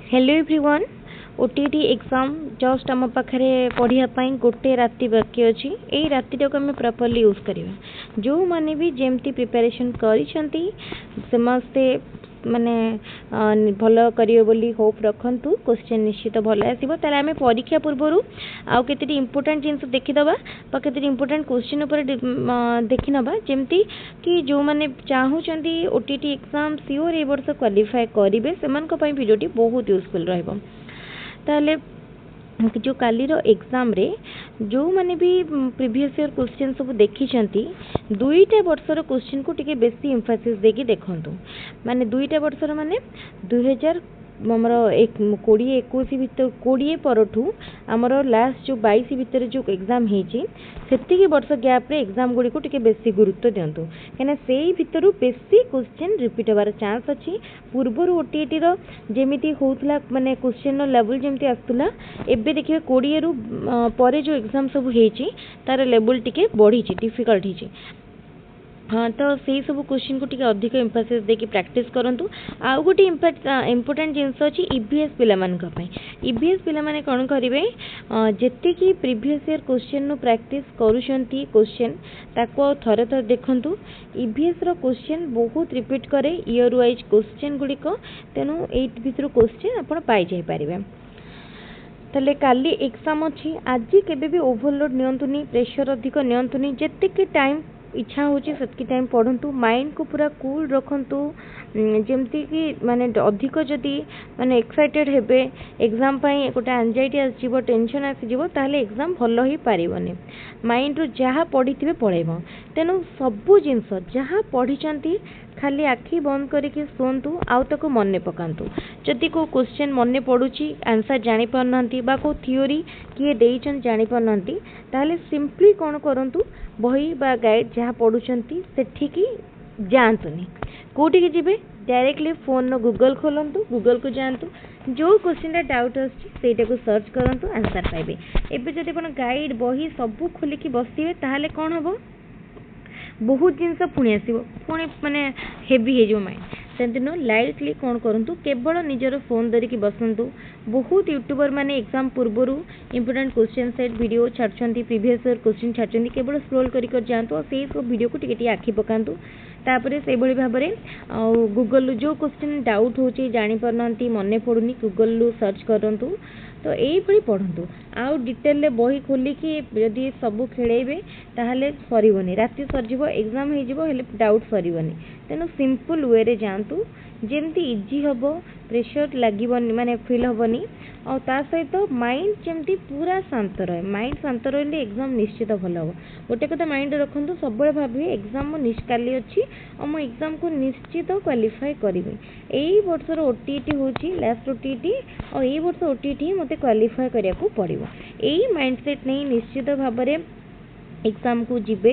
Hello everyone. OTT exam just आम पाखे पढ़ाई गोटे राति बाकी अच्छी यही राति को आम प्रॉपर्ली यूज करवा जो मैंने भी जमती प्रिपरेशन करते माने भल करियो बोली होप रखंतु क्वेश्चन निश्चित भल आसो ताले आम परीक्षा पूर्व आउ केते इंपोर्टेंट जिनस देखीदबा केते इंपोर्टेंट क्वेश्चन उपर देखि नबा जेमती कि जो माने चाहूचंती ओटीटी एग्जाम सियोर ए वर्ष क्वालिफाई करिवे सेमान को पई वीडियोटी बहुत यूजफुल रहइबो। ताले जो काली एग्जाम रे जो माने भी प्रीवियस ईयर क्वेश्चन सब देखी दुईटा वर्षर क्वेश्चन को टिके बेसी एम्फासिस देकी देखंतु माने दुईटा वर्षर माने 2000 आमर 2021 भितर 20 परठू आमर लास्ट जो 22 भितर जो एग्जाम हेची सेतिकी वर्ष गैप रे एग्जाम गुडी को टिके बेसी गुरुत्व दियंतु केना सेई भितरु बेसी क्वेश्चन रिपीट होबार चांस अछि। पूर्वर ओटीटी रो जेमिति होउतला माने क्वेश्चन रो लेवल जेमिति आस्तुला एबे देखिबे 20 रु परे जो एग्जाम सब हेची तार लेवल टिके बढ़ी छि डिफिकल्ट हिची। हाँ तो से सब क्वेश्चन को टिके अधिक एम्फासिस देकी प्रैक्टिस करंतु। आउ गोटे इंपोर्टेंट जिनस अछि ईवीएस पिला मान का पई ईवीएस पिला माने कोन करिवे जेते की प्रीवियस ईयर क्वेश्चन नो प्रैक्टिस करूछंती क्वेश्चन ताको थरे थरे देखंतु ईवीएस रो क्वेश्चन बहुत रिपीट करे ईयर वाइज क्वेश्चन गुडी को तेनु 8 भितर क्वेश्चन आपण पाई जाय परिबे। ताले काली एग्जाम अछि आज केबे भी ओवरलोड नियंतुनी प्रेशर अधिक नियंतुनी जेते की टाइम इच्छा होची सेतकी टाइम पढ़ंतु माइंड को पूरा कूल रखंतु जेमती कि माने अधिक जदि माने एक्साइटेड हेबे एग्जाम पई गोटे एंजाइटी आसीबो टेंशन आसीबो ताले एग्जाम भलो ही पारिबोनी माइंड रो जहा पढ़िथिबे पळेबो तेनु सबु जिंस जहा पढ़िचंती खाली आखि बंद करके शुणु आउ ताको मने पकांतु जदि को क्वेश्चन मने पड़ुची आंसर जानि पारनांती बा को थ्योरी किए देइचन जानि पारनांती ताले सिंपली कोन करंतु बही बा गाइड जहाँ पढ़ुचंती सेठिकी जानतुनी कोठी के जिबे डायरेक्टली फोन नो गूगल खोलंतु गूगल को जानतु जो क्वेश्चन डाउट आछि सेटा को सर्च करंतु आंसर पाइबे। एबे जदि कोन गाइड बही सब खोली की बसिबे ताहाले कोन हबो बहुत जिनस पुणी आसो पुणी माने हेवी हो माइंड सेमती नो लाइटली कौन करूँ केवल निजर फोन धरिकी बसंतु। बहुत यूट्यूबर माने एग्जाम पूर्वर इंपोर्टेंट क्वेश्चन सेट वीडियो छाड़ुंट प्रीवियस ईयर क्वेश्चन छाड़ुंट केवल स्क्रोल कर जातु और से सब वीडियो को टिके आखि पकातु तापर से भाव में गूगल जो क्वेश्चन डाउट हो जानी पारना मन पड़ूनी गूगल सर्च करूँ तो यही पढ़ु आउ डिटेल बही खोलिकी जदि सब खेलेबे ताहले सरीबनी राति सरजिव एग्जाम हो डाउट सरीबनी तेणु सिंपल वे रे जानतु जेमती इजी हबो प्रेशर लागीबनी माने फील हबनी और ता सहित माइंड जेमती पूरा शांत रहे माइंड शांत रहिले एग्जाम निश्चित भल हम गोटे कथा माइंड रखु सब भावे एग्जाम मो निष्काली अच्छी और मो एग्जाम को निश्चित क्वालिफाई करी यही वर्षर ओटीटी होची लास्ट ओटीटी और यही वर्ष ओटीटी मते क्वालिफाई करिया को पड़िबो यही माइंडसेट नहीं निश्चित भाव में एग्जाम को जिबे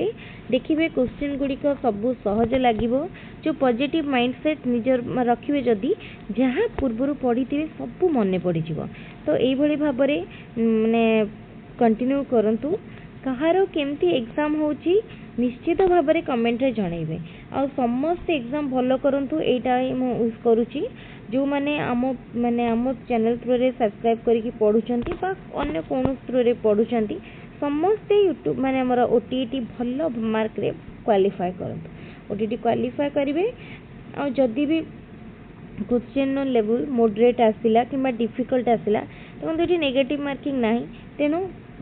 देखिए क्वेश्चन गुड़िक सब सहज लगे जो पॉजिटिव माइंडसेट निजर रखिए जदि जहाँ पूर्वर पढ़ी सब मन पड़ तो यही भाव माने कंटिन्यू करंतु कहार केमती एग्जाम होची निश्चित भाव में कमेंट रे जनइबे आ समस्त एग्जाम भलो करंतु एटा मु यूज करूची जो माने आम चैनल थ्रू रे सब्सक्राइब करके पढ़ुचंती बा अन्य कौन थ्रू रे पढ़ुचंती समस्ते यूट्यूब माने हमर ओटीटी भलो मार्क रे क्वालिफाई करंतु ओटीटी क्वालिफाई करिवे आ जदि भी क्वेश्चन नो लेवल मॉडरेट आसिला किंबा डिफिकल्ट आसिला तो एटी नेगेटिव मार्किंग नाही तेनु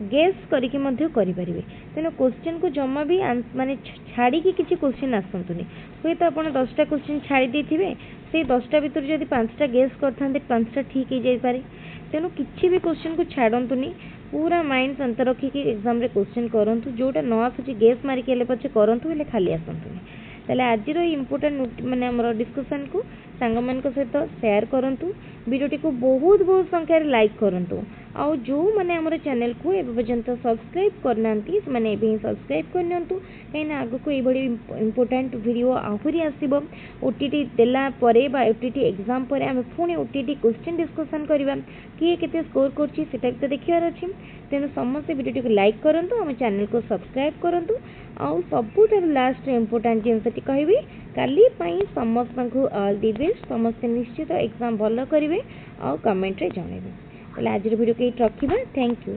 गेस करके मध्य करि परिबे तेनु क्वेश्चन को जमा भी माने छाड़ी की किछि क्वेश्चन आसंतुनी होय तो आपण 10टा क्वेश्चन छाड़ी देथिबे से 10टा भीतर जदि 5टा गेस करथांते 5टा ठीक हो जाई पारे तेनु किछि भी क्वेश्चन को छाड़ंतुनी पूरा माइंड शांत रखिकी एग्जाम रे क्वेश्चन करंतु जोटा न आसुची गेस मारिक हेले पछे करंतु हेले खाली आसंतुनी ताले आजिर इंपोर्टेंट माने हमर डिस्कशन को सांग मान सहित शेयर करंतु वीडियोटी को बहुत बहुत संख्या रे लाइक करंतु आउ जो मैंने आम चैनल को एवं पर्यंत सब्सक्राइब करना से सब्सक्राइब करनी कहीं आग को ये इंपोर्टाट वीडियो आहरी आसो ओटीटी देला ओटीटी एग्जाम पर आम पुणी ओटीटी क्वेश्चन डिस्कसन करवा किए केते स्कोर करता तो देखार अच्छी तेणु समस्त वीडियो को लाइक करूँ आम चैनल को सब्सक्राइब करूँ आउ सबुठ लास्ट इंपोर्टाट जिनस कहि काली समस्त को ऑल दी बेस्ट समस्त निश्चित एग्जाम भल करेंगे आउ कमेंट रे जणेबे। आज वीडियो को रखा। Thank you.